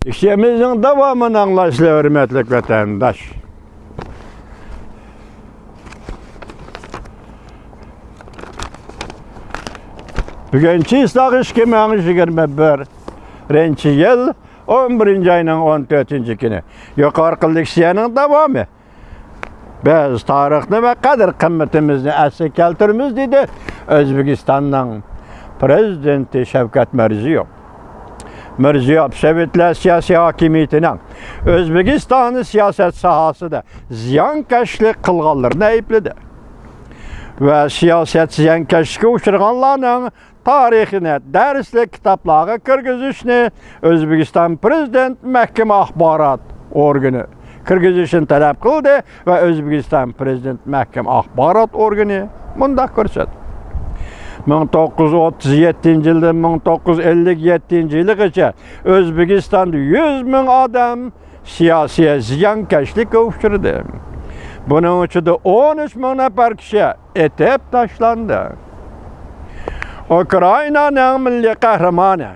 İşimizin devamını anlaşılı hürmetlik vatandaş. Bugünkü ıslak 2021 yıl 11. ayının 14. günü yukarı leksiyanın devamı. Biz tarihini ve kadir kıymetimizni asli keltirimiz dedi Özbekistan'ın prezidenti Şevket Mirziyoyev. Mirziyoyev Sovetlar siyasi hakimiyetinin Özbekistan'ın siyaset sahasında ziyankeşlik kılganlarını ayıpladı. Ve siyaset ziyankeşlik'e uçurganlarının tarihine derslik kitaplara kırgızışını Özbekistan Prezident Mahkeme Ahbarat Organı kırgızışını talep kıldı ve Özbekistan Prezident Mahkeme Ahbarat Organı bunda ko'rsatdi. 1937 yıldan 1957 yılgacha Özbekistan'da 100 bin adam siyasi ziyankeşlik'e uçurdu. Bunun içinde 13 bin nafar kişi etip taşlandı. Ukrayna'nın milli kahramanı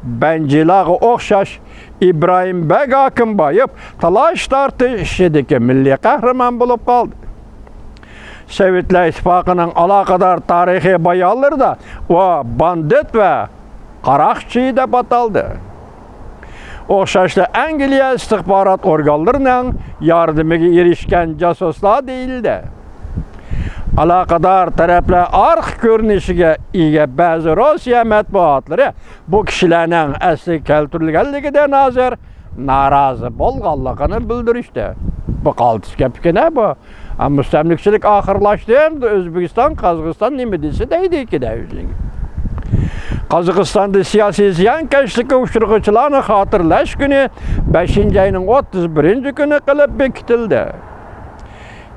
Bencilaga okşaş İbrahim Beg Akınbayıp talaş tartışıdaki milli kahraman bulup kaldı. Sovetlar İttifakı'nın alakadar tarihi bayaları da o bandit ve qaroqchi deb ataldı. Okşaşlı Angliya istihbarat organlarının yardımına erişken casuslar değildi. Alakadar taraflar arx görünüşüge ega bazı Rusya matbuatları bu kişilerin asli keltirilganligidan nazar narazı bolganligini bildirishdi. Bu qaltis gapkina bu. Müstemlikçilik ahırlaştı hem de Özbekistan, Kazakistan nima dese deydi ki de. Kazakistan'da siyasi ziyankeşlik'e uçurğuchilarni hatırlash günü 5. ayının 31. günü qilib bekitildi.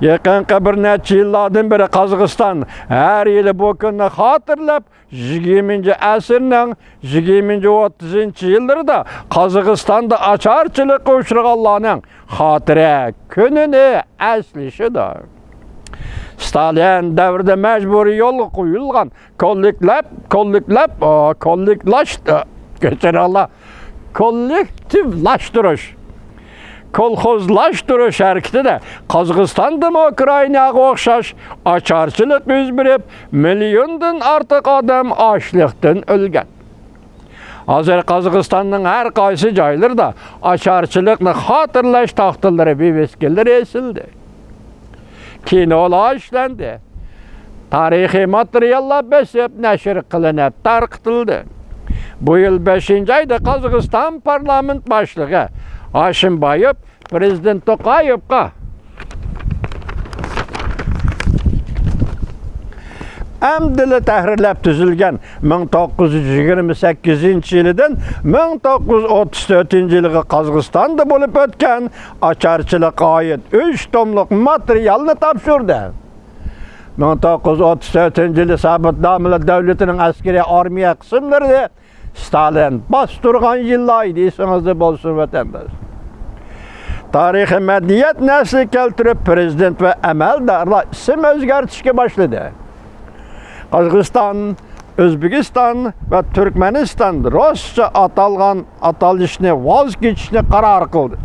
Yaqinqi bir necha yillardan beri Kazakistan her yili bu günni hatırlab 20. asrning 20-30 yillarida Kazakistan'da açarchilikqa uchraganlarning xotira kunini eslashidir. Stalin davrida majburiy yo'lga qo'yilgan kollektivlashtirish kolxozlashtirish hareketida Qozog'istonda Ukrainaga o'xshash ocharchilik yuz berib, milliondan ortiq odam ochlikdan o'lgan. Hozir Qozog'istonning har qaysi joylarida ocharchilikni xotirlash taxtallari bevositalar esildi. Kinolar ishlandi. Tarixiy materiallar besib nashr qilinib, tarqitildi. Bu yil 5. ayda Qozog'iston parlament boshlig'i Ashimbayev Prezident To'qayevga amdili tahrirlab tuzilgan 1928 yilidan 1934 yilga Qozog'istonda bo'lib o'tgan ocharchilikqa oid 3 tomliq materialni topshirdi. 1934 yili Sovet davlatining askariy armiya qismlarida Stalin bostirgan yillar edi, esingizda bo'lsin vatandosh. Tarixiy madaniyat nasli keltirib prezident va amaldorlar ism o'zgartirishga boshladi. Qozog'iston, O'zbekiston va Turkmaniston Ruscha atalgan atalishni voz kechishni qaror qildi.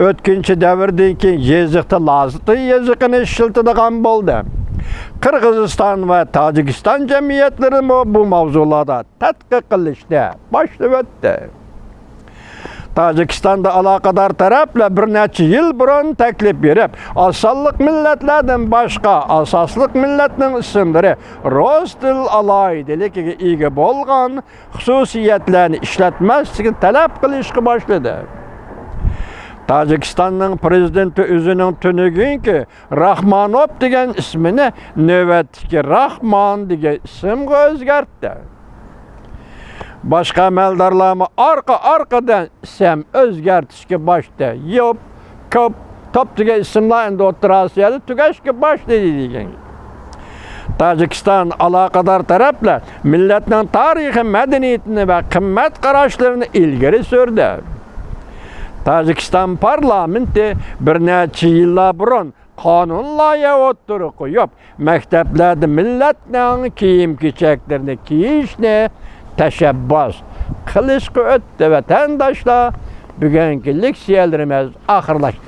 O'tkinchi davrdan keyin yezikda laziti yezigini ishlatadigan bo'ldi. Qirg'iziston va Tojikiston jamiyatlari bu mavzularda tadqiq qilishda boshlab o'tdi. Tojikistonda aloqador taraflar bir necha yil burun taklif berib, osonlik millatlardan boshqa asosliq millatning ismlari rus til alohidaligiga ega bo'lgan xususiyatlarni ishlatmaslikni talab qilishga boshladi. Tojikistonning prezidenti o'zining tuniginki Rahmonov degan ismini navbatdagi Rahmon degan ismga o'zgartdi. Boshqa amaldorlarni orqa-orqadan ism o'zgartirishga boshladi. Yo'q, ko'p top degan ismlar endi O'rta Osiyoda tugashga boshladi degan. Tojikiston aloqador taraflar millatning tarixiy madaniyatini va qimmat qarashlarini ilgari surdi. Tojikiston parlamenti bir necha yillar burun qonun loyiha o'tirib qo'yib, maktablarda millatning kiyim-kechaklarini kiyishni tashabbus Kılıçkı ötdü vatandaşlar. Bugünkü leksiyalarımız ahırlaştı.